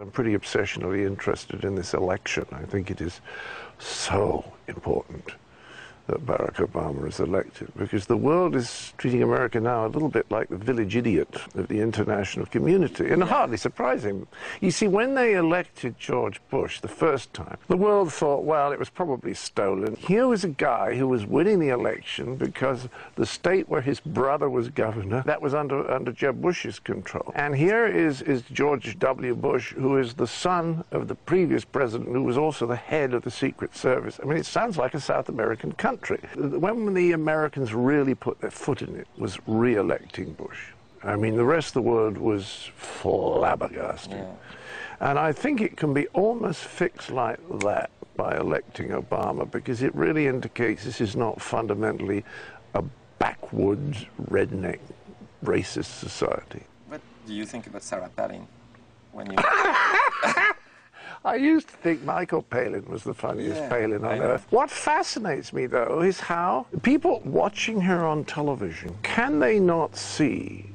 I'm pretty obsessionally interested in this election. I think it is so important that Barack Obama is elected, because the world is treating America now a little bit like the village idiot of the international community, and hardly surprising. You see, when they elected George Bush the first time, the world thought, well, it was probably stolen. Here was a guy who was winning the election because the state where his brother was governor, that was under Jeb Bush's control. And here is George W. Bush, who is the son of the previous president, who was also the head of the Secret Service. I mean, it sounds like a South American country. When the Americans really put their foot in it was re-electing Bush. I mean, the rest of the world was flabbergasted. Yeah. And I think it can be almost fixed like that by electing Obama, because it really indicates this is not fundamentally a backwoods, redneck, racist society. What do you think about Sarah Palin when you... I used to think Michael Palin was the funniest Palin on earth. What fascinates me, though, is how people watching her on television, can they not see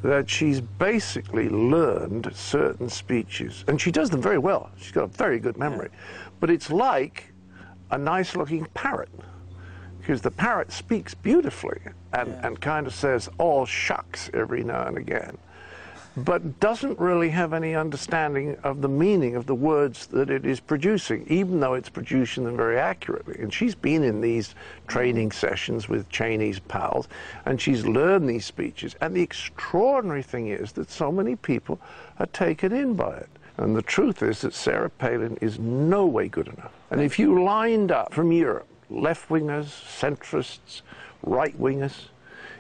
that she's basically learned certain speeches? And she does them very well. She's got a very good memory. But it's like a nice-looking parrot, because the parrot speaks beautifully and kind of says, oh, shucks, every now and again, but doesn't really have any understanding of the meaning of the words that it is producing, even though it's producing them very accurately. And she's been in these training sessions with Cheney's pals, and she's learned these speeches. And the extraordinary thing is that so many people are taken in by it. And the truth is that Sarah Palin is no way good enough. And if you lined up from Europe, left-wingers, centrists, right-wingers,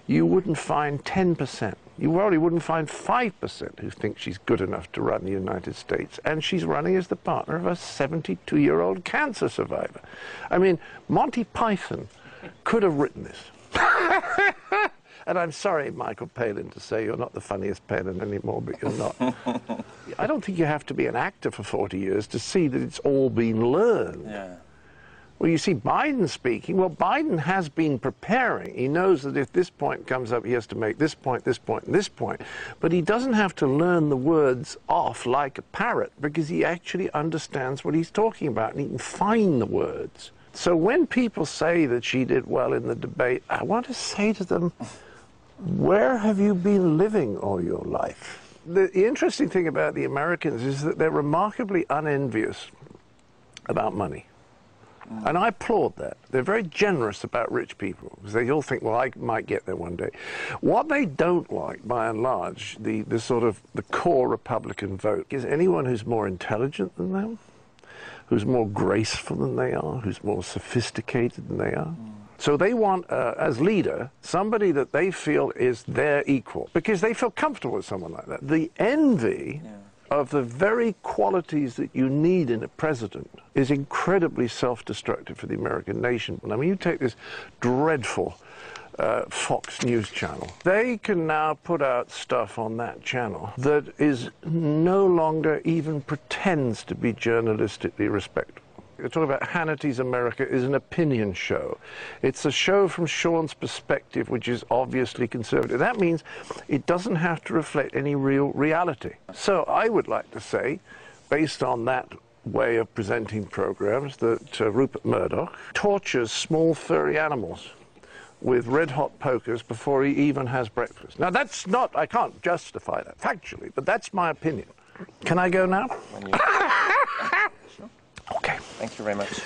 you wouldn't find 10%. You probably wouldn't find 5% who think she's good enough to run the United States. And she's running as the partner of a 72-year-old cancer survivor. I mean, Monty Python could have written this. And I'm sorry, Michael Palin, to say you're not the funniest Palin anymore, but you're not. I don't think you have to be an actor for 40 years to see that it's all been learned. Yeah. Well, you see Biden speaking. Well, Biden has been preparing. He knows that if this point comes up, he has to make this point, this point, and this point. But he doesn't have to learn the words off like a parrot, because he actually understands what he's talking about, and he can find the words. So when people say that she did well in the debate, I want to say to them, where have you been living all your life? The interesting thing about the Americans is that they're remarkably unenvious about money. And I applaud that. They're very generous about rich people, because they all think, well, I might get there one day. What they don't like, by and large, the core Republican vote, is anyone who's more intelligent than them, who's more graceful than they are, who's more sophisticated than they are. So they want, as leader, somebody that they feel is their equal, because they feel comfortable with someone like that. The envy of the very qualities that you need in a president is incredibly self-destructive for the American nation. I mean, you take this dreadful Fox News channel. They can now put out stuff on that channel that is no longer even pretends to be journalistically respectable. They're talking about Hannity's America is an opinion show. It's a show from Sean's perspective, which is obviously conservative. That means it doesn't have to reflect any real reality. So I would like to say, based on that way of presenting programs, that Rupert Murdoch tortures small furry animals with red-hot pokers before he even has breakfast. Now, that's not, I can't justify that factually, but that's my opinion. Can I go now? Okay. Okay. Thank you very much.